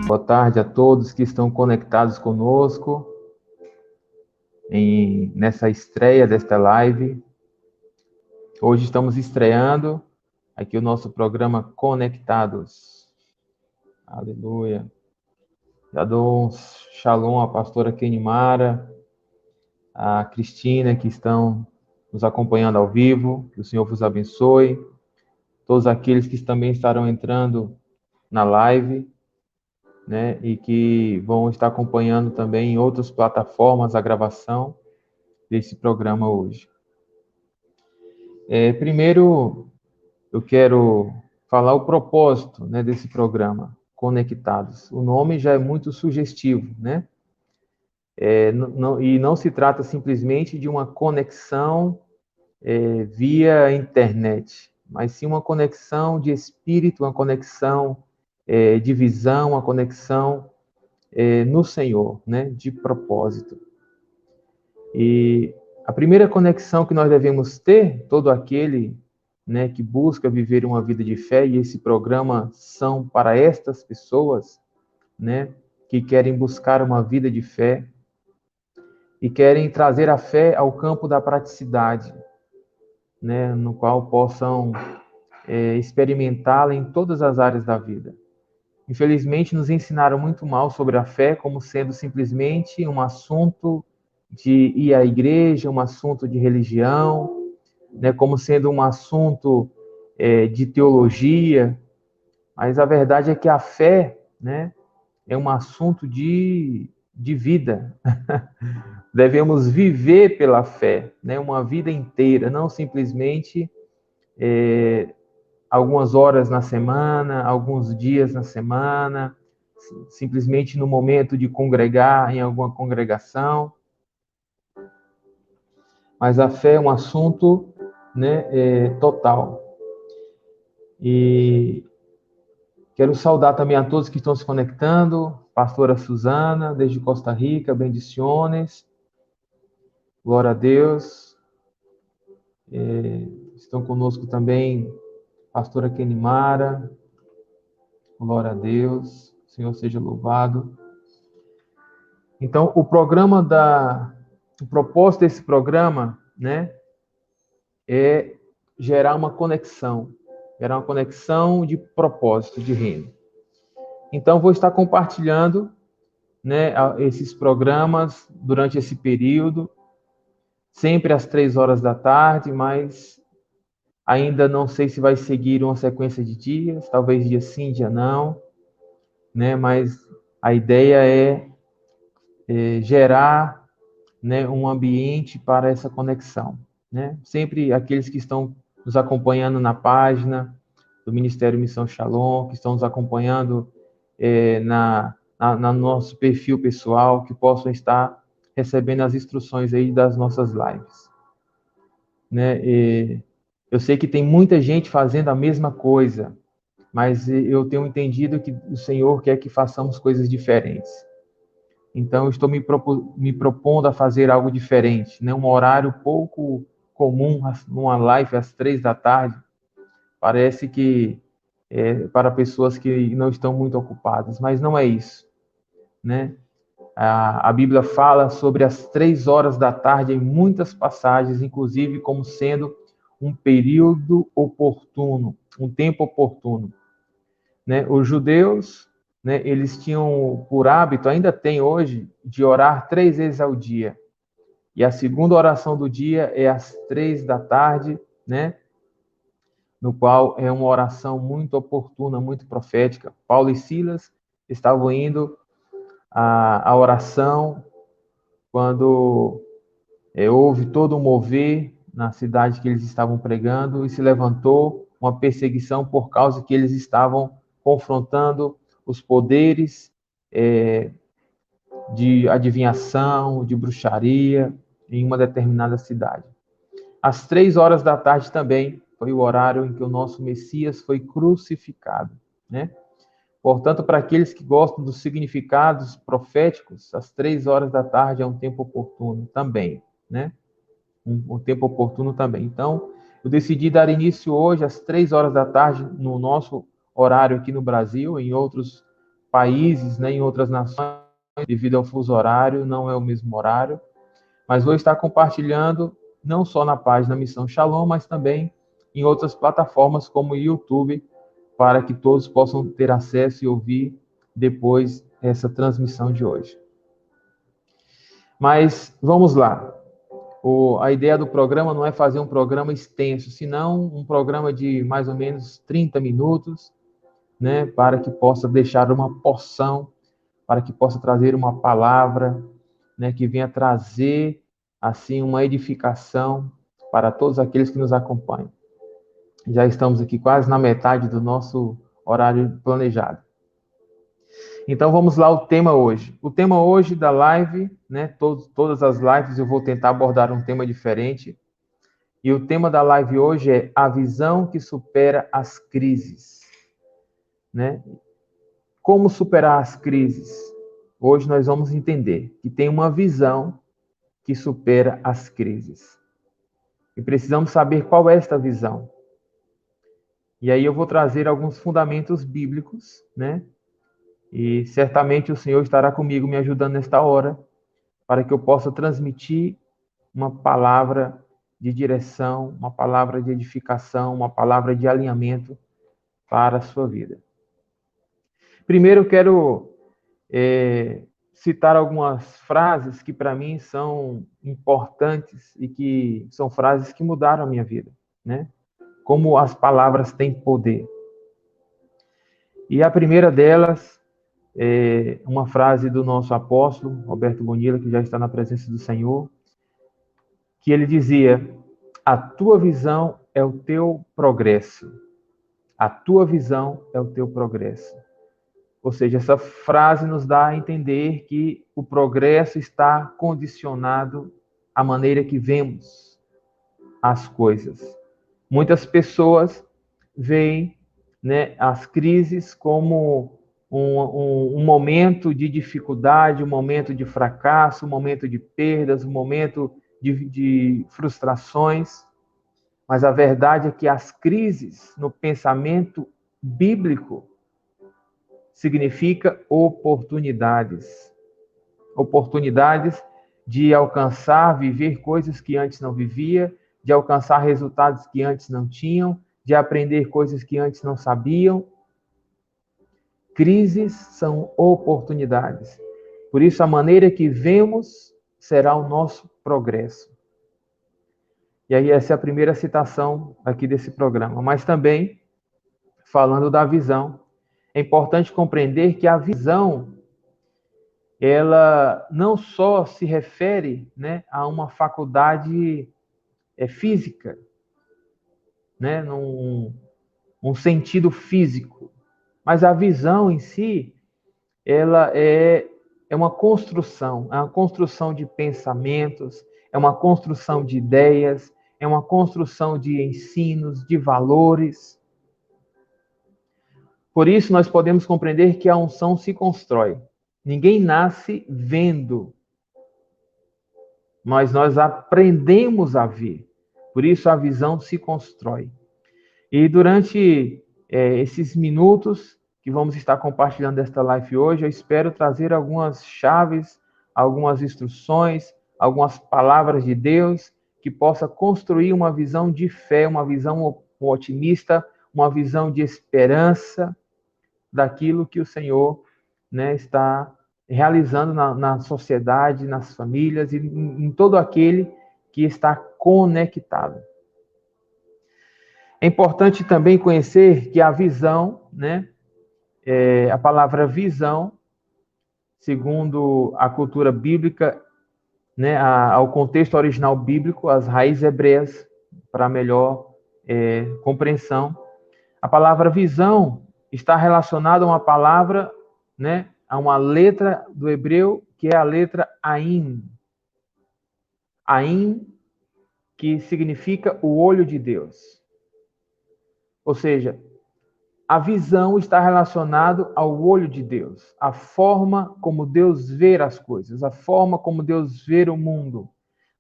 Boa tarde a todos que estão conectados conosco nessa estreia desta live. Hoje estamos estreando aqui o nosso programa Conectados. Aleluia. Já dou um shalom à pastora Kenimara, a Cristina, que estão nos acompanhando ao vivo. Que o Senhor vos abençoe. Todos aqueles que também estarão entrando na live, né, e que vão estar acompanhando também em outras plataformas a gravação desse programa hoje. Primeiro, eu quero falar o propósito, né, desse programa, Conectados. O nome já é muito sugestivo, né? E não se trata simplesmente de uma conexão via internet, mas sim uma conexão de espírito, uma conexão de visão, uma conexão no Senhor, né, de propósito. E a primeira conexão que nós devemos ter, todo aquele, né, que busca viver uma vida de fé, e esse programa são para estas pessoas, né, que querem buscar uma vida de fé e querem trazer a fé ao campo da praticidade, né, no qual possam experimentá-la em todas as áreas da vida. Infelizmente, nos ensinaram muito mal sobre a fé como sendo simplesmente um assunto de ir à igreja, um assunto de religião, né, como sendo um assunto de teologia, mas a verdade é que a fé, né, é um assunto de vida. Devemos viver pela fé, né, uma vida inteira, não simplesmente algumas horas na semana, alguns dias na semana, simplesmente no momento de congregar em alguma congregação. Mas a fé é um assunto, né, total. E quero saudar também a todos que estão se conectando. Pastora Suzana, desde Costa Rica, bendiciones. Glória a Deus. Estão conosco também pastora Kenimara. Glória a Deus. O Senhor seja louvado. Então, o propósito desse programa, né, é gerar uma conexão de propósito, de reino. Então, vou estar compartilhando, né, esses programas durante esse período, sempre às 3 horas da tarde, mas ainda não sei se vai seguir uma sequência de dias, talvez dia sim, dia não, né, mas a ideia é gerar, né, um ambiente para essa conexão, né? Sempre aqueles que estão nos acompanhando na página do Ministério Missão Shalom, que estão nos acompanhando no nosso perfil pessoal, que possam estar recebendo as instruções aí das nossas lives, né? Eu sei que tem muita gente fazendo a mesma coisa, mas eu tenho entendido que o Senhor quer que façamos coisas diferentes. Então, eu estou me propondo a fazer algo diferente, né? Um horário pouco comum, uma live às 3 da tarde, parece que para pessoas que não estão muito ocupadas, mas não é isso, né? A Bíblia fala sobre as 3 horas da tarde em muitas passagens, inclusive como sendo um período oportuno, um tempo oportuno, né? Os judeus, né, eles tinham por hábito, ainda tem hoje, de orar 3 vezes ao dia. E a segunda oração do dia é às 3 da tarde, né? No qual é uma oração muito oportuna, muito profética. Paulo e Silas estavam indo à oração quando houve todo um mover na cidade que eles estavam pregando, e se levantou uma perseguição por causa que eles estavam confrontando os poderes de adivinhação, de bruxaria, em uma determinada cidade. Às 3 horas da tarde também foi o horário em que o nosso Messias foi crucificado, né? Portanto, para aqueles que gostam dos significados proféticos, às 3 horas da tarde é um tempo oportuno também, né? Um tempo oportuno também. Então, eu decidi dar início hoje às 3 horas da tarde no nosso horário aqui no Brasil, em outros países, né, em outras nações, devido ao fuso horário, não é o mesmo horário, mas vou estar compartilhando não só na página Missão Shalom, mas também em outras plataformas como o YouTube, para que todos possam ter acesso e ouvir depois essa transmissão de hoje. Mas vamos lá. A ideia do programa não é fazer um programa extenso, senão um programa de mais ou menos 30 minutos, né, para que possa deixar uma porção, para que possa trazer uma palavra, né, que venha trazer assim uma edificação para todos aqueles que nos acompanham. Já estamos aqui quase na metade do nosso horário planejado. Então vamos lá o tema hoje. O tema hoje da live, né? Todas as lives eu vou tentar abordar um tema diferente. E o tema da live hoje é a visão que supera as crises, né? Como superar as crises? Hoje nós vamos entender que tem uma visão que supera as crises. E precisamos saber qual é esta visão. E aí eu vou trazer alguns fundamentos bíblicos, né? E certamente o Senhor estará comigo me ajudando nesta hora, para que eu possa transmitir uma palavra de direção, uma palavra de edificação, uma palavra de alinhamento para a sua vida. Primeiro eu quero citar algumas frases que para mim são importantes e que são frases que mudaram a minha vida, né? Como as palavras têm poder. E a primeira delas é uma frase do nosso apóstolo, Roberto Bonilla, que já está na presença do Senhor, que ele dizia: a tua visão é o teu progresso. A tua visão é o teu progresso. Ou seja, essa frase nos dá a entender que o progresso está condicionado à maneira que vemos as coisas. Muitas pessoas veem, né, as crises como um momento de dificuldade, um momento de fracasso, um momento de perdas, um momento de frustrações. Mas a verdade é que as crises no pensamento bíblico significa oportunidades. Oportunidades de alcançar, viver coisas que antes não vivia, de alcançar resultados que antes não tinham, de aprender coisas que antes não sabiam. Crises são oportunidades. Por isso, a maneira que vemos será o nosso progresso. E aí, essa é a primeira citação aqui desse programa. Mas também, falando da visão, é importante compreender que a visão, ela não só se refere, né, a uma faculdade física, né, num sentido físico, mas a visão em si, ela é uma construção de pensamentos, é uma construção de ideias, é uma construção de ensinos, de valores. Por isso, nós podemos compreender que a unção se constrói. Ninguém nasce vendo, mas nós aprendemos a ver. Por isso, a visão se constrói. E durante esses minutos que vamos estar compartilhando esta live hoje, eu espero trazer algumas chaves, algumas instruções, algumas palavras de Deus que possa construir uma visão de fé, uma visão otimista, uma visão de esperança daquilo que o Senhor, né, está realizando na sociedade, nas famílias e em todo aquele que está conectado. É importante também conhecer que a visão, né, a palavra visão, segundo a cultura bíblica, né, ao contexto original bíblico, as raízes hebreias, para melhor compreensão. A palavra visão está relacionada a uma palavra, né, a uma letra do hebreu, que é a letra Ain. Ain, que significa o olho de Deus. Ou seja, a visão está relacionada ao olho de Deus, a forma como Deus vê as coisas, a forma como Deus vê o mundo,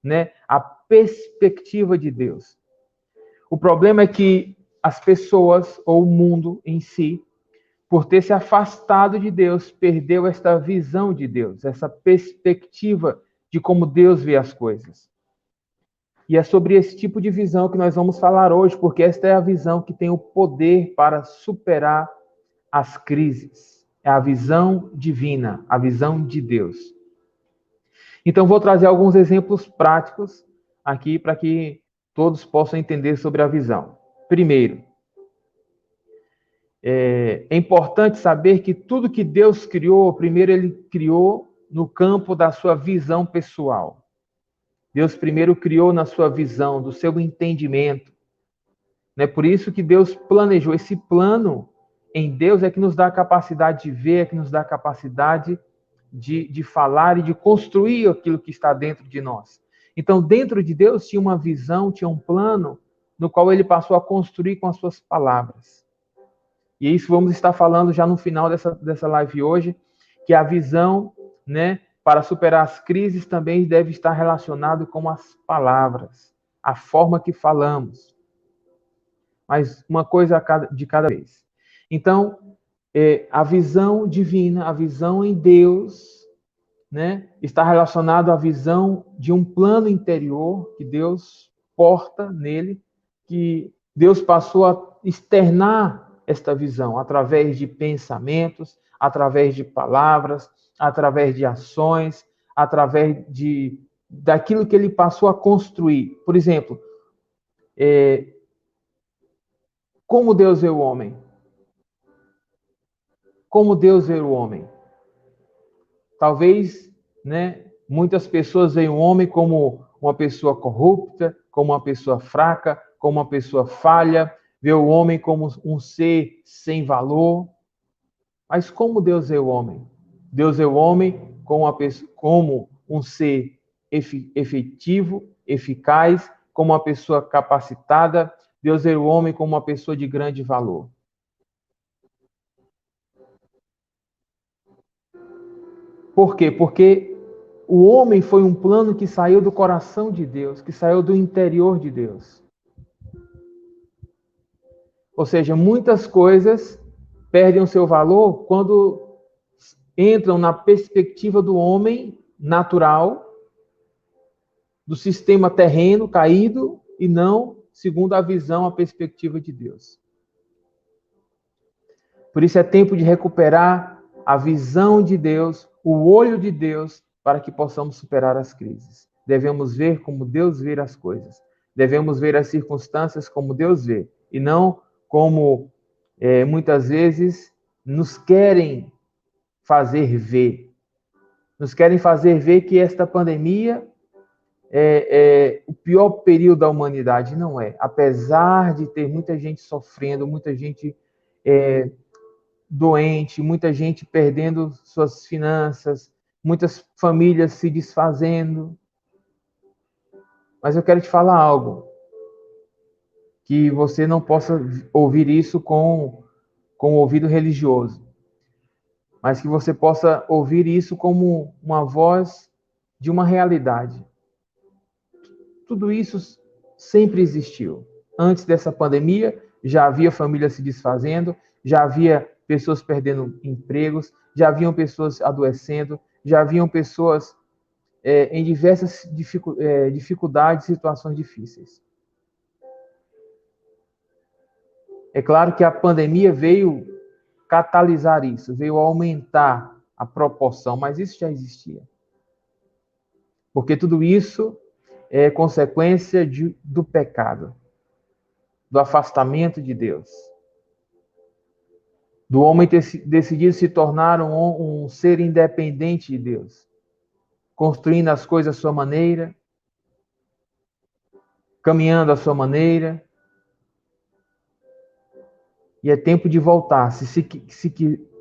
né? A perspectiva de Deus. O problema é que as pessoas, ou o mundo em si, por ter se afastado de Deus, perdeu esta visão de Deus, essa perspectiva de como Deus vê as coisas. E é sobre esse tipo de visão que nós vamos falar hoje, porque esta é a visão que tem o poder para superar as crises. É a visão divina, a visão de Deus. Então, vou trazer alguns exemplos práticos aqui para que todos possam entender sobre a visão. Primeiro, é importante saber que tudo que Deus criou, primeiro ele criou no campo da sua visão pessoal. Deus primeiro criou na sua visão, do seu entendimento. É por isso que Deus planejou. Esse plano em Deus é que nos dá a capacidade de ver, é que nos dá a capacidade de falar e de construir aquilo que está dentro de nós. Então, dentro de Deus tinha uma visão, tinha um plano, no qual ele passou a construir com as suas palavras. E isso vamos estar falando já no final dessa live hoje, que a visão, né, para superar as crises também deve estar relacionado com as palavras, a forma que falamos. Mas uma coisa de cada vez. Então, a visão divina, a visão em Deus, né, está relacionado à visão de um plano interior que Deus porta nele, que Deus passou a externar esta visão através de pensamentos, através de palavras, através de ações, através daquilo que ele passou a construir. Por exemplo, como Deus vê o homem? Como Deus vê o homem? Talvez, né, muitas pessoas veem o homem como uma pessoa corrupta, como uma pessoa fraca, como uma pessoa falha, vê o homem como um ser sem valor. Mas como Deus vê o homem? Deus vê o homem como um ser efetivo, eficaz, como uma pessoa capacitada. Deus vê o homem como uma pessoa de grande valor. Por quê? Porque o homem foi um plano que saiu do coração de Deus, que saiu do interior de Deus. Ou seja, muitas coisas perdem o seu valor quando entram na perspectiva do homem natural, do sistema terreno caído, e não segundo a visão, a perspectiva de Deus. Por isso é tempo de recuperar a visão de Deus, o olho de Deus, para que possamos superar as crises. Devemos ver como Deus vê as coisas. Devemos ver as circunstâncias como Deus vê, e não como muitas vezes nos querem fazer ver. Nos querem fazer ver que esta pandemia é o pior período da humanidade. Não é. Apesar de ter muita gente sofrendo, muita gente doente, muita gente perdendo suas finanças, muitas famílias se desfazendo. Mas eu quero te falar algo, que você não possa ouvir isso com o ouvido religioso, mas que você possa ouvir isso como uma voz de uma realidade. Tudo isso sempre existiu. Antes dessa pandemia, já havia famílias se desfazendo, já havia pessoas perdendo empregos, já haviam pessoas adoecendo, já haviam pessoas em diversas dificuldades, situações difíceis. É claro que a pandemia veio catalisar isso, veio aumentar a proporção, mas isso já existia. Porque tudo isso é consequência do pecado, do afastamento de Deus, do homem ter decidido se tornar um ser independente de Deus. construindo as coisas à sua maneira, caminhando à sua maneira. E é tempo de voltar. Se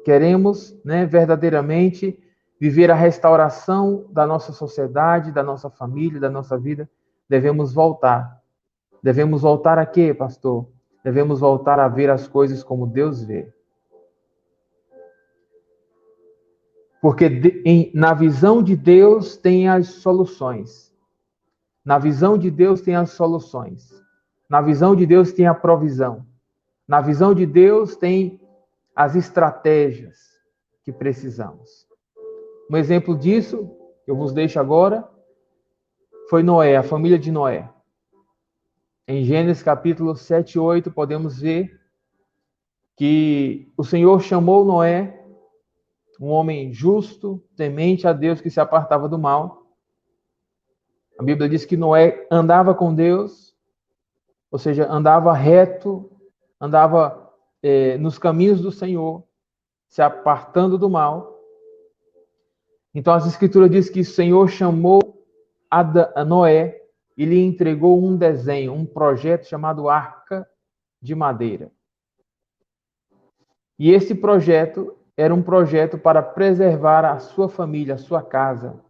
queremos, né, verdadeiramente viver a restauração da nossa sociedade, da nossa família, da nossa vida, devemos voltar. Devemos voltar a quê, pastor? Devemos voltar a ver as coisas como Deus vê. Porque na visão de Deus tem as soluções. Na visão de Deus tem as soluções. Na visão de Deus tem a provisão. Na visão de Deus tem as estratégias que precisamos. Um exemplo disso, que eu vos deixo agora, foi Noé, a família de Noé. Em Gênesis capítulo 7 e 8, podemos ver que o Senhor chamou Noé, um homem justo, temente a Deus, que se apartava do mal. A Bíblia diz que Noé andava com Deus, ou seja, andava reto, andava nos caminhos do Senhor, se apartando do mal. Então as Escrituras dizem que o Senhor chamou a Noé e lhe entregou um desenho, um projeto chamado Arca de Madeira. E esse projeto era um projeto para preservar a sua família, a sua casa,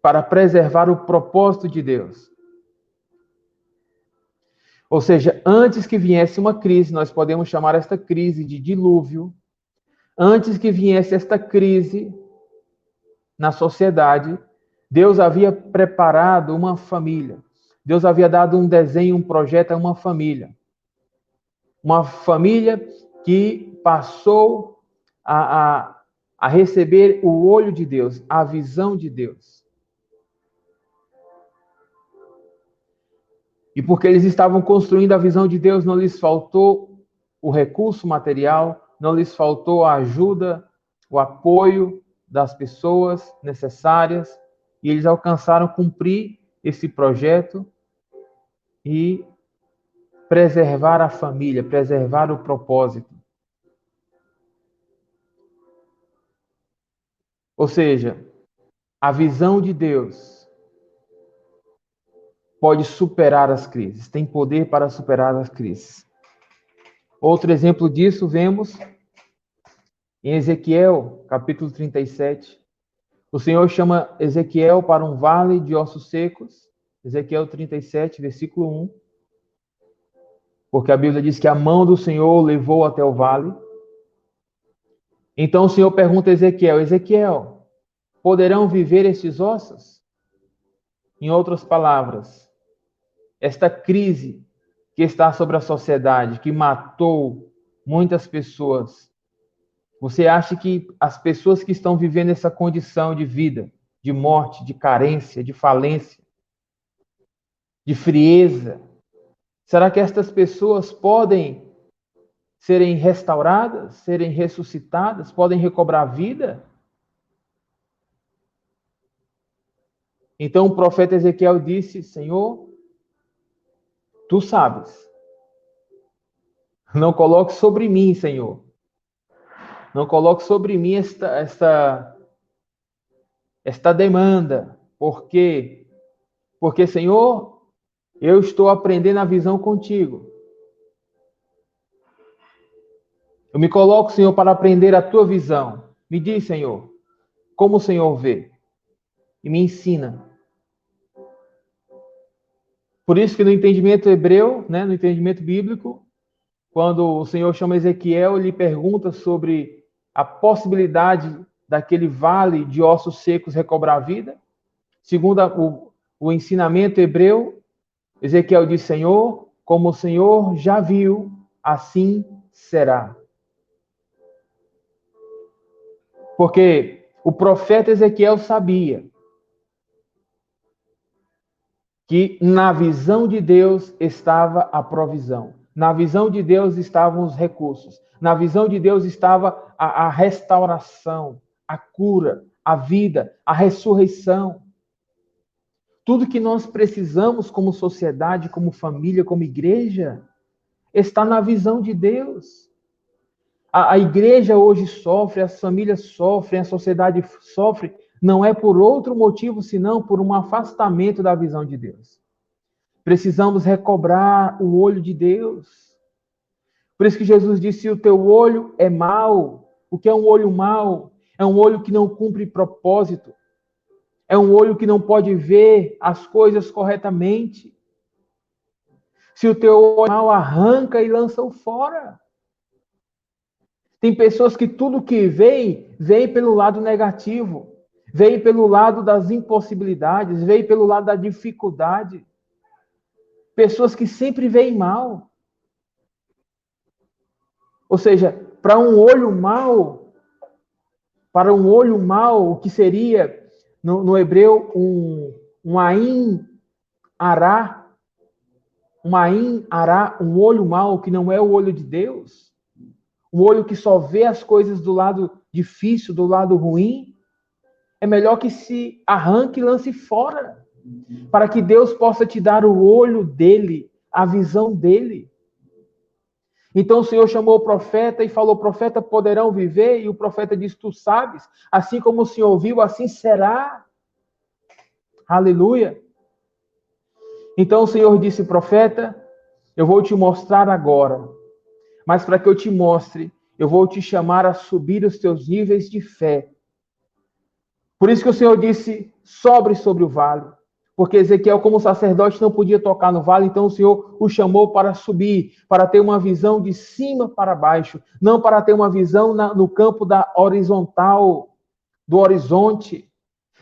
para preservar o propósito de Deus. Ou seja, antes que viesse uma crise, nós podemos chamar esta crise de dilúvio. Antes que viesse esta crise na sociedade, Deus havia preparado uma família. Deus havia dado um desenho, um projeto a uma família. Uma família que passou a receber o olho de Deus, a visão de Deus. E porque eles estavam construindo a visão de Deus, não lhes faltou o recurso material, não lhes faltou a ajuda, o apoio das pessoas necessárias, e eles alcançaram cumprir esse projeto e preservar a família, preservar o propósito. Ou seja, a visão de Deus pode superar as crises, tem poder para superar as crises. Outro exemplo disso vemos em Ezequiel, capítulo 37. O Senhor chama Ezequiel para um vale de ossos secos. Ezequiel 37, versículo 1. Porque a Bíblia diz que a mão do Senhor o levou até o vale. Então o Senhor pergunta a Ezequiel: Ezequiel, poderão viver estes ossos? Em outras palavras, esta crise que está sobre a sociedade, que matou muitas pessoas, você acha que as pessoas que estão vivendo essa condição de vida, de morte, de carência, de falência, de frieza, será que estas pessoas podem serem restauradas, serem ressuscitadas, podem recobrar vida? Então o profeta Ezequiel disse: Senhor, tu sabes. Não coloque sobre mim, Senhor. Não coloque sobre mim esta demanda. Por quê? Porque, Senhor, eu estou aprendendo a visão contigo. Eu me coloco, Senhor, para aprender a tua visão. Me diz, Senhor, como o Senhor vê. E me ensina. Por isso que no entendimento hebreu, né, no entendimento bíblico, quando o Senhor chama Ezequiel, ele pergunta sobre a possibilidade daquele vale de ossos secos recobrar a vida. Segundo o ensinamento hebreu, Ezequiel diz: Senhor, como o Senhor já viu, assim será. Porque o profeta Ezequiel sabia que na visão de Deus estava a provisão. Na visão de Deus estavam os recursos. Na visão de Deus estava a restauração, a cura, a vida, a ressurreição. Tudo que nós precisamos como sociedade, como família, como igreja, está na visão de Deus. A igreja hoje sofre, as famílias sofrem, a sociedade sofre, não é por outro motivo, senão por um afastamento da visão de Deus. Precisamos recobrar o olho de Deus. Por isso que Jesus disse, se o teu olho é mau, o que é um olho mau? É um olho que não cumpre propósito. É um olho que não pode ver as coisas corretamente. Se o teu olho é mau, arranca e lança-o fora. Tem pessoas que tudo que vem pelo lado negativo. Vem pelo lado das impossibilidades, vem pelo lado da dificuldade. Pessoas que sempre veem mal. Ou seja, para um olho mau, o que seria, no hebreu, um ain ará, um olho mau, que não é o olho de Deus, um olho que só vê as coisas do lado difícil, do lado ruim, é melhor que se arranque e lance fora, para que Deus possa te dar o olho dele, a visão dele. Então o Senhor chamou o profeta e falou, profeta, poderão viver? E o profeta disse, tu sabes, assim como o Senhor viu, assim será. Aleluia. Então o Senhor disse, profeta, eu vou te mostrar agora, mas para que eu te mostre, eu vou te chamar a subir os teus níveis de fé. Por isso que o Senhor disse, sobre o vale. Porque Ezequiel, como sacerdote, não podia tocar no vale, então o Senhor o chamou para subir, para ter uma visão de cima para baixo, não para ter uma visão no campo da horizontal, do horizonte,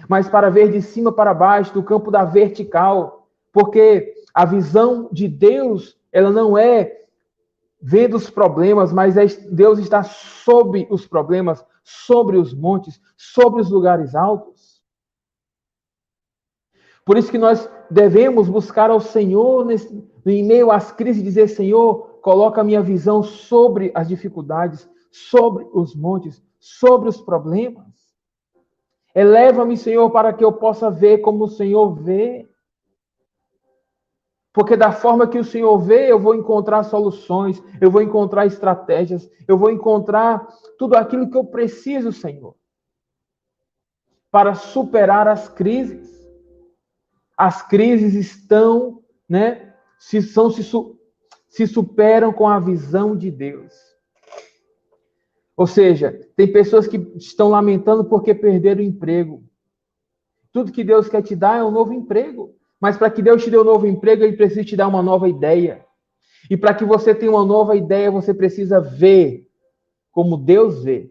mas para ver de cima para baixo, do campo da vertical. Porque a visão de Deus, ela não é vendo os problemas, mas Deus está sob os problemas, sobre os montes, sobre os lugares altos. Por isso que nós devemos buscar ao Senhor em meio às crises, dizer, Senhor, coloca a minha visão sobre as dificuldades, sobre os montes, sobre os problemas. Eleva-me, Senhor, para que eu possa ver como o Senhor vê. Porque da forma que o Senhor vê, eu vou encontrar soluções, eu vou encontrar estratégias, eu vou encontrar tudo aquilo que eu preciso, Senhor, para superar as crises. As crises estão, né, se superam com a visão de Deus. Ou seja, tem pessoas que estão lamentando porque perderam o emprego. Tudo que Deus quer te dar é um novo emprego. Mas para que Deus te dê um novo emprego, Ele precisa te dar uma nova ideia. E para que você tenha uma nova ideia, você precisa ver como Deus vê.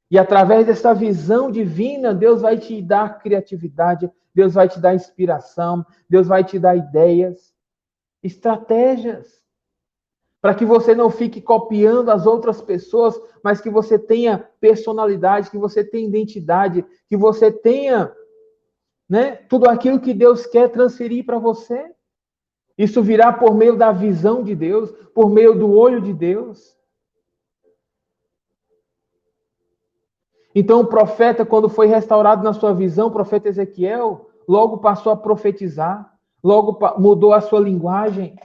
E através dessa visão divina, Deus vai te dar criatividade, Deus vai te dar inspiração, Deus vai te dar ideias, estratégias. Para que você não fique copiando as outras pessoas, mas que você tenha personalidade, que você tenha identidade, que você tenha, né, tudo aquilo que Deus quer transferir para você. Isso virá por meio da visão de Deus, por meio do olho de Deus. Então o profeta, quando foi restaurado na sua visão, o profeta Ezequiel, logo passou a profetizar, logo mudou a sua linguagem.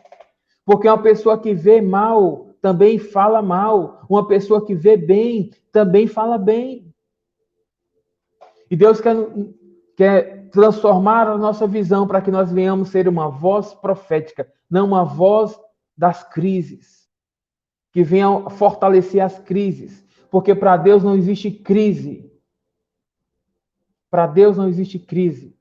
Porque uma pessoa que vê mal também fala mal. Uma pessoa que vê bem também fala bem. E Deus quer transformar a nossa visão para que nós venhamos ser uma voz profética, não uma voz das crises, que venha fortalecer as crises. Porque para Deus não existe crise. Para Deus não existe crise.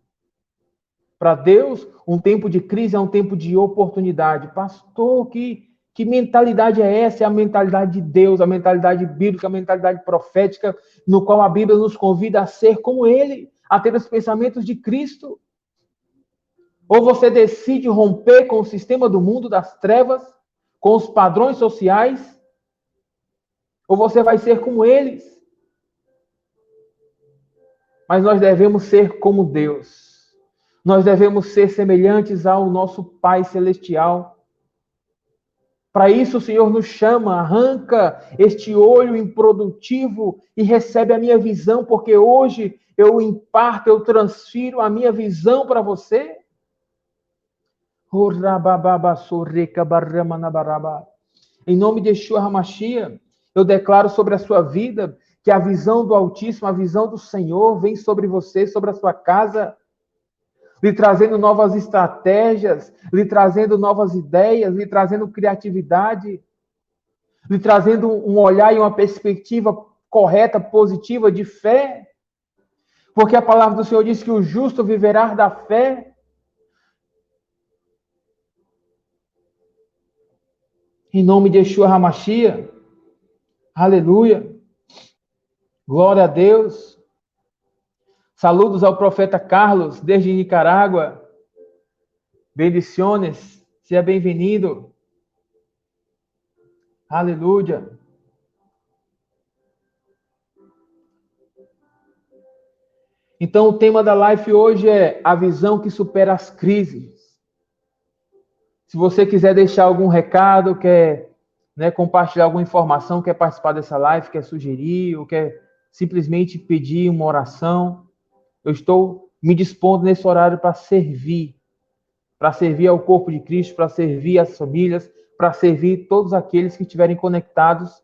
Para Deus, um tempo de crise é um tempo de oportunidade. Pastor, que mentalidade é essa? É a mentalidade de Deus, a mentalidade bíblica, a mentalidade profética, no qual a Bíblia nos convida a ser como Ele, a ter os pensamentos de Cristo. Ou você decide romper com o sistema do mundo das trevas, com os padrões sociais, ou você vai ser como eles. Mas nós devemos ser como Deus. Nós devemos ser semelhantes ao nosso Pai Celestial. Para isso o Senhor nos chama, arranca este olho improdutivo e recebe a minha visão, porque hoje eu imparto, eu transfiro a minha visão para você. Em nome de Yeshua HaMashiach, eu declaro sobre a sua vida que a visão do Altíssimo, a visão do Senhor vem sobre você, sobre a sua casa, lhe trazendo novas estratégias, lhe trazendo novas ideias, lhe trazendo criatividade, lhe trazendo um olhar e uma perspectiva correta, positiva, de fé. Porque a palavra do Senhor diz que o justo viverá da fé. Em nome de Yeshua HaMashiach. Aleluia. Glória a Deus. Saludos ao profeta Carlos, desde Nicarágua. Bendiciones. Seja bem-vindo. Aleluia. Então, o tema da live hoje é a visão que supera as crises. Se você quiser deixar algum recado, quer compartilhar alguma informação, quer participar dessa live, quer sugerir, ou quer simplesmente pedir uma oração, eu estou me dispondo nesse horário para servir ao corpo de Cristo, para servir as famílias, para servir todos aqueles que estiverem conectados,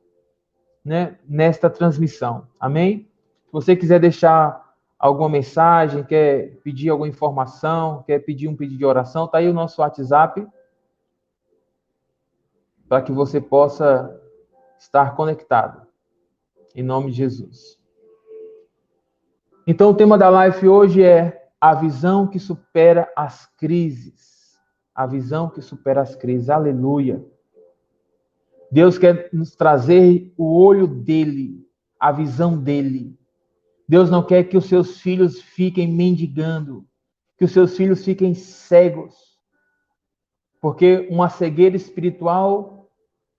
nesta transmissão. Amém? Se você quiser deixar alguma mensagem, quer pedir alguma informação, quer pedir um pedido de oração, está aí o nosso WhatsApp, para que você possa estar conectado. Em nome de Jesus. Então, o tema da live hoje é a visão que supera as crises. A visão que supera as crises. Aleluia. Deus quer nos trazer o olho dele, a visão dele. Deus não quer que os seus filhos fiquem mendigando, que os seus filhos fiquem cegos. Porque uma cegueira espiritual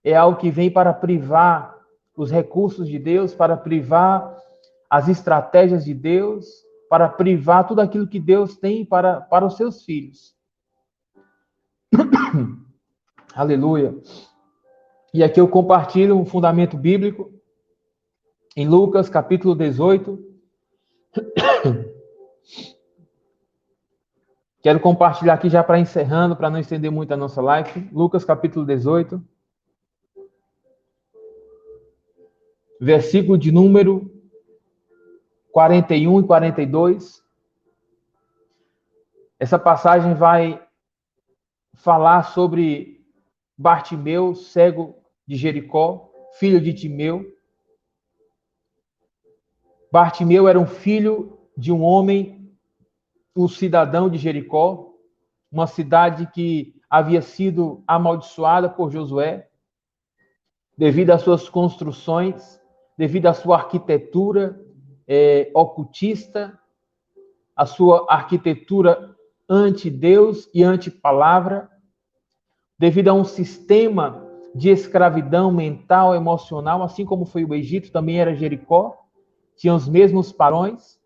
é algo que vem para privar os recursos de Deus, para privar as estratégias de Deus, para privar tudo aquilo que Deus tem para os seus filhos. Aleluia. E aqui eu compartilho um fundamento bíblico em Lucas, capítulo 18. Quero compartilhar aqui já para encerrando, para não estender muito a nossa live. Lucas, capítulo 18. Versículo de número 41 e 42. Essa passagem vai falar sobre Bartimeu, cego de Jericó, filho de Timeu. Bartimeu era um filho de um homem, um cidadão de Jericó, uma cidade que havia sido amaldiçoada por Josué, devido às suas construções, devido à sua arquitetura ocultista, a sua arquitetura anti-Deus e anti-palavra, devido a um sistema de escravidão mental, emocional, assim como foi o Egito, também era Jericó, tinha os mesmos padrões.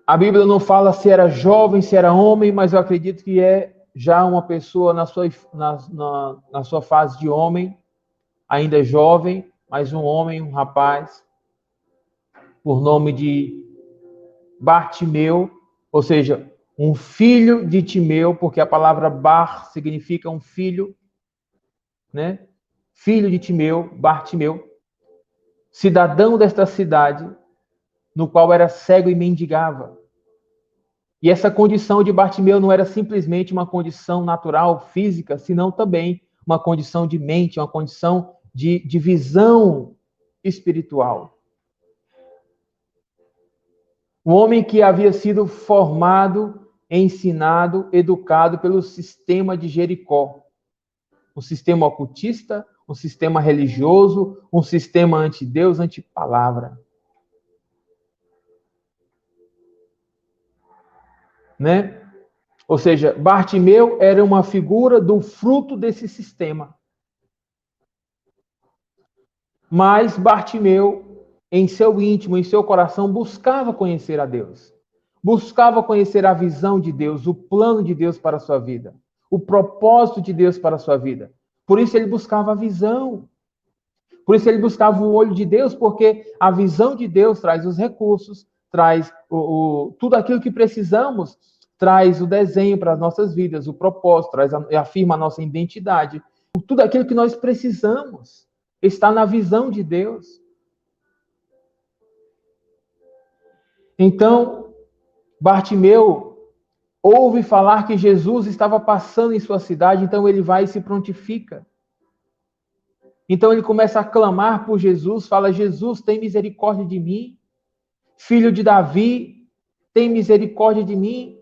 A Bíblia não fala se era jovem, se era homem, mas eu acredito que é já uma pessoa na sua fase de homem, ainda é jovem, mas um homem, um rapaz, por nome de Bartimeu, ou seja, um filho de Timeu, porque a palavra Bar significa um filho, Filho de Timeu, Bartimeu, cidadão desta cidade, no qual era cego e mendigava. E essa condição de Bartimeu não era simplesmente uma condição natural, física, senão também uma condição de mente, uma condição de visão espiritual. Um homem que havia sido formado, ensinado, educado pelo sistema de Jericó. Um sistema ocultista, um sistema religioso, um sistema anti-Deus, anti-palavra. Ou seja, Bartimeu era uma figura do fruto desse sistema. Mas Bartimeu, em seu íntimo, em seu coração, buscava conhecer a Deus. Buscava conhecer a visão de Deus, o plano de Deus para a sua vida, o propósito de Deus para a sua vida. Por isso ele buscava a visão. Por isso ele buscava o olho de Deus, porque a visão de Deus traz os recursos, traz tudo aquilo que precisamos, traz o desenho para as nossas vidas, o propósito, afirma a nossa identidade. Tudo aquilo que nós precisamos está na visão de Deus. Então, Bartimeu ouve falar que Jesus estava passando em sua cidade, então ele vai e se prontifica. Então ele começa a clamar por Jesus, fala: Jesus, tem misericórdia de mim. Filho de Davi, tem misericórdia de mim.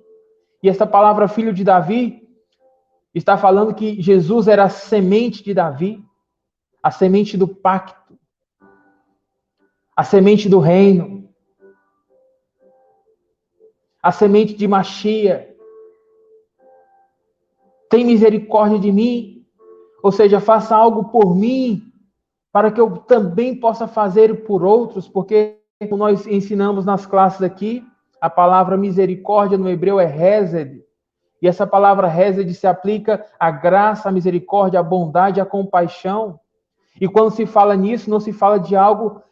E essa palavra filho de Davi está falando que Jesus era a semente de Davi, a semente do pacto, a semente do reino, a semente de Machia. Tem misericórdia de mim, ou seja, faça algo por mim, para que eu também possa fazer por outros, porque como nós ensinamos nas classes aqui, a palavra misericórdia no hebreu é hesed, e essa palavra hesed se aplica à graça, à misericórdia, à bondade, à compaixão. E quando se fala nisso, não se fala de algo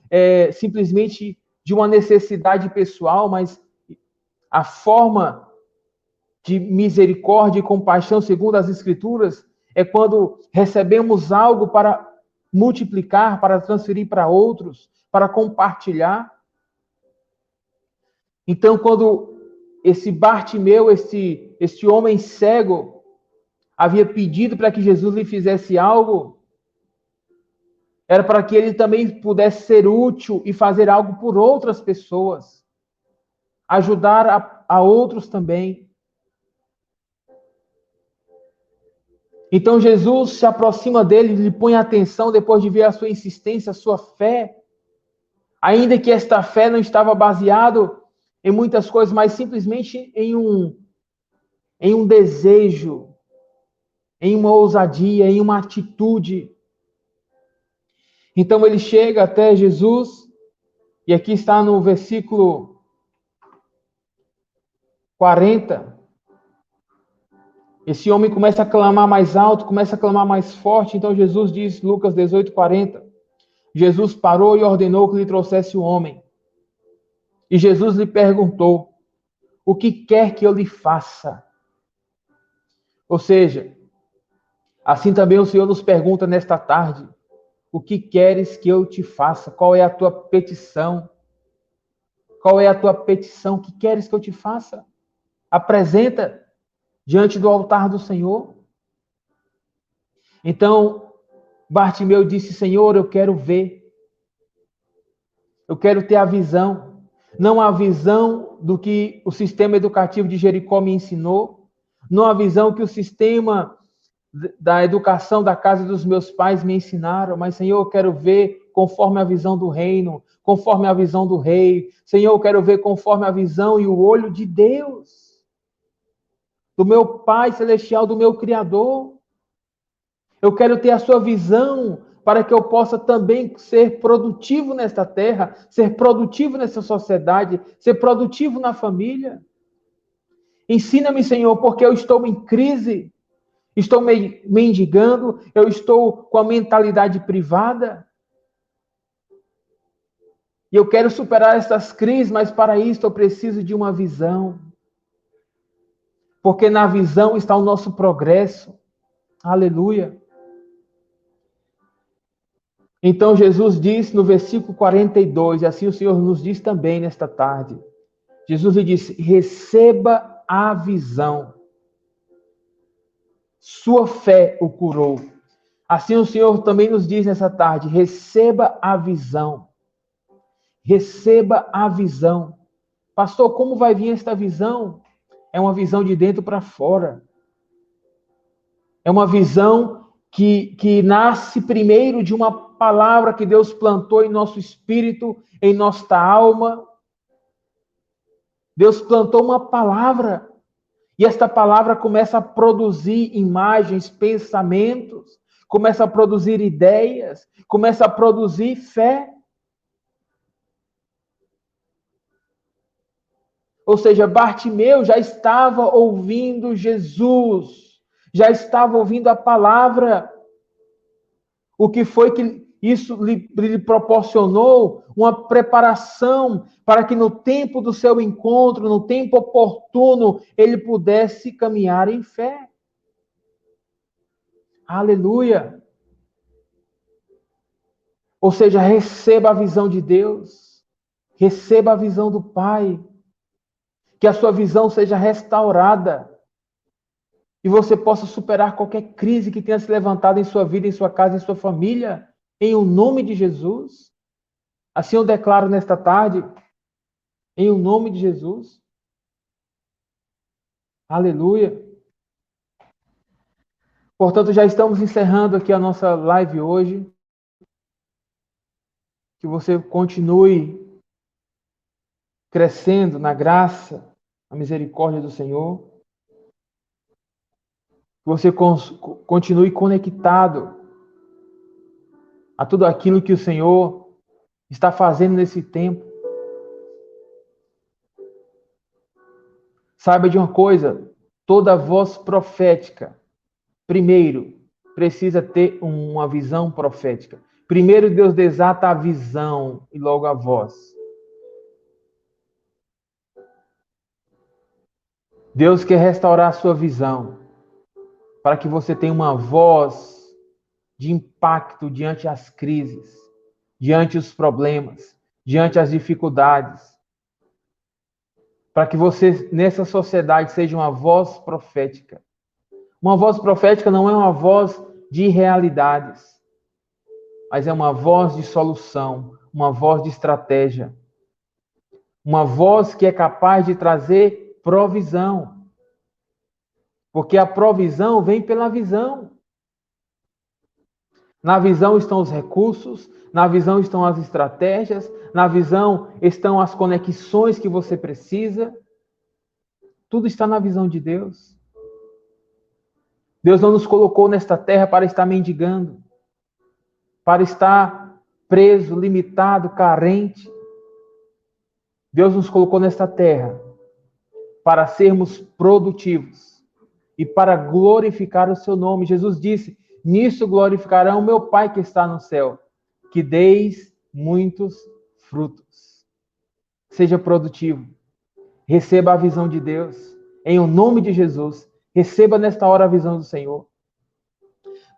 simplesmente de uma necessidade pessoal, mas a forma de misericórdia e compaixão, segundo as Escrituras, é quando recebemos algo para multiplicar, para transferir para outros, para compartilhar. Então, quando esse Bartimeu, esse homem cego, havia pedido para que Jesus lhe fizesse algo, era para que ele também pudesse ser útil e fazer algo por outras pessoas, ajudar a outros também. Então Jesus se aproxima dele, lhe põe atenção depois de ver a sua insistência, a sua fé. Ainda que esta fé não estava baseada em muitas coisas, mas simplesmente em um desejo, em uma ousadia, em uma atitude. Então ele chega até Jesus, e aqui está no versículo 40. Esse homem começa a clamar mais alto, começa a clamar mais forte. Então Jesus diz, Lucas 18:40, Jesus parou e ordenou que lhe trouxesse o homem. E Jesus lhe perguntou: o que quer que eu lhe faça? Ou seja, assim também o Senhor nos pergunta nesta tarde: o que queres que eu te faça? Qual é a tua petição? Qual é a tua petição? O que queres que eu te faça? Apresenta diante do altar do Senhor. Então, Bartimeu disse: Senhor, eu quero ver. Eu quero ter a visão. Não a visão do que o sistema educativo de Jericó me ensinou. Não a visão que o sistema da educação da casa dos meus pais me ensinaram. Mas, Senhor, eu quero ver conforme a visão do reino, conforme a visão do rei. Senhor, eu quero ver conforme a visão e o olho de Deus, do meu Pai Celestial, do meu Criador. Eu quero ter a sua visão para que eu possa também ser produtivo nesta terra, ser produtivo nessa sociedade, ser produtivo na família. Ensina-me, Senhor, porque eu estou em crise, estou mendigando, eu estou com a mentalidade privada. E eu quero superar essas crises, mas para isso eu preciso de uma visão. Porque na visão está o nosso progresso. Aleluia. Então Jesus disse no versículo 42, e assim o Senhor nos diz também nesta tarde. Jesus lhe disse: receba a visão. Sua fé o curou. Assim o Senhor também nos diz nessa tarde: receba a visão. Receba a visão. Pastor, como vai vir esta visão? É uma visão de dentro para fora. É uma visão que nasce primeiro de uma palavra que Deus plantou em nosso espírito, em nossa alma. Deus plantou uma palavra. E esta palavra começa a produzir imagens, pensamentos, começa a produzir ideias, começa a produzir fé. Ou seja, Bartimeu já estava ouvindo Jesus, já estava ouvindo a palavra. O que foi que Isso lhe proporcionou uma preparação para que no tempo do seu encontro, no tempo oportuno, ele pudesse caminhar em fé. Aleluia! Ou seja, receba a visão de Deus, receba a visão do Pai, que a sua visão seja restaurada e você possa superar qualquer crise que tenha se levantado em sua vida, em sua casa, em sua família, em o nome de Jesus. Assim eu declaro nesta tarde, em o nome de Jesus. Aleluia. Portanto, já estamos encerrando aqui a nossa live hoje. Que você continue crescendo na graça, na misericórdia do Senhor. Que você continue conectado a tudo aquilo que o Senhor está fazendo nesse tempo. Saiba de uma coisa, toda voz profética, primeiro, precisa ter uma visão profética. Primeiro Deus desata a visão e logo a voz. Deus quer restaurar a sua visão para que você tenha uma voz de impacto diante das crises, diante dos problemas, diante das dificuldades. Para que você, nessa sociedade, seja uma voz profética. Uma voz profética não é uma voz de irrealidades, mas é uma voz de solução, uma voz de estratégia. Uma voz que é capaz de trazer provisão. Porque a provisão vem pela visão. Na visão estão os recursos, na visão estão as estratégias, na visão estão as conexões que você precisa. Tudo está na visão de Deus. Deus não nos colocou nesta terra para estar mendigando, para estar preso, limitado, carente. Deus nos colocou nesta terra para sermos produtivos e para glorificar o seu nome. Jesus disse: nisso glorificarão o meu Pai que está no céu, que deis muitos frutos. Seja produtivo. Receba a visão de Deus. Em o nome de Jesus, receba nesta hora a visão do Senhor.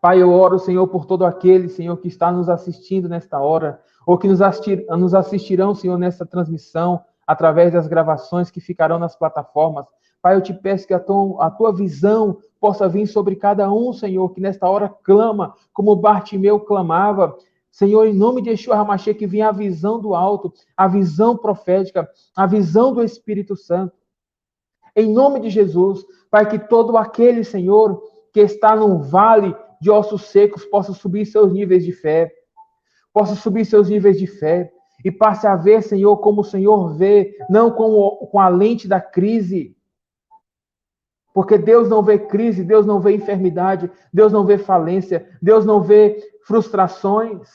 Pai, eu oro, Senhor, por todo aquele, Senhor, que está nos assistindo nesta hora, ou que nos assistirão, Senhor, nesta transmissão, através das gravações que ficarão nas plataformas. Pai, eu te peço que a tua visão possa vir sobre cada um, Senhor, que nesta hora clama, como Bartimeu clamava. Senhor, em nome de Yeshua HaMashiach, que venha a visão do alto, a visão profética, a visão do Espírito Santo. Em nome de Jesus, Pai, que todo aquele, Senhor, que está num vale de ossos secos possa subir seus níveis de fé, e passe a ver, Senhor, como o Senhor vê, não com a lente da crise. Porque Deus não vê crise, Deus não vê enfermidade, Deus não vê falência, Deus não vê frustrações.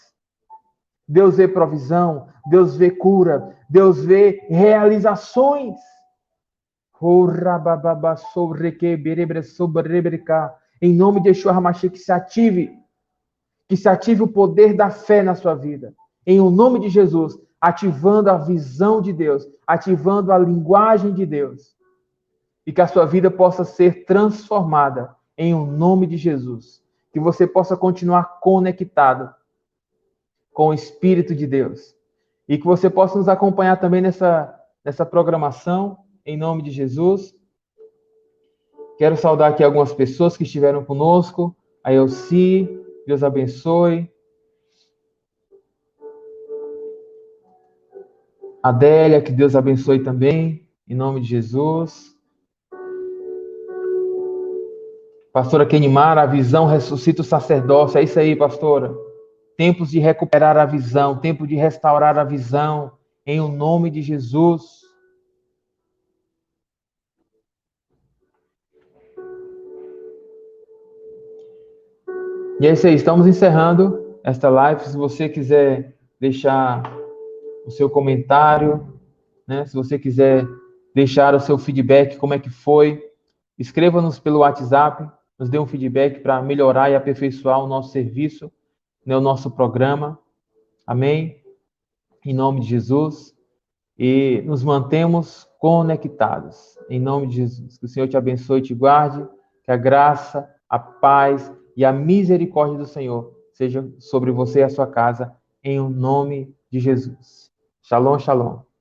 Deus vê provisão, Deus vê cura, Deus vê realizações. Em nome de Yeshua HaMashiach, que se ative o poder da fé na sua vida. Em o nome de Jesus, ativando a visão de Deus, ativando a linguagem de Deus. E que a sua vida possa ser transformada em o nome de Jesus. Que você possa continuar conectado com o Espírito de Deus. E que você possa nos acompanhar também nessa programação, em nome de Jesus. Quero saudar aqui algumas pessoas que estiveram conosco. A Elci, Deus abençoe. A Adélia, que Deus abençoe também, em nome de Jesus. Pastora Kenimara, a visão ressuscita o sacerdócio. É isso aí, pastora. Tempos de recuperar a visão, tempo de restaurar a visão, em o nome de Jesus. E é isso aí, estamos encerrando esta live. Se você quiser deixar o seu comentário, né? Se você quiser deixar o seu feedback, como é que foi, escreva-nos pelo WhatsApp, nos dê um feedback para melhorar e aperfeiçoar o nosso serviço, né, o nosso programa. Amém? Em nome de Jesus. E nos mantemos conectados. Em nome de Jesus. Que o Senhor te abençoe e te guarde. Que a graça, a paz e a misericórdia do Senhor seja sobre você e a sua casa, em nome de Jesus. Shalom, shalom.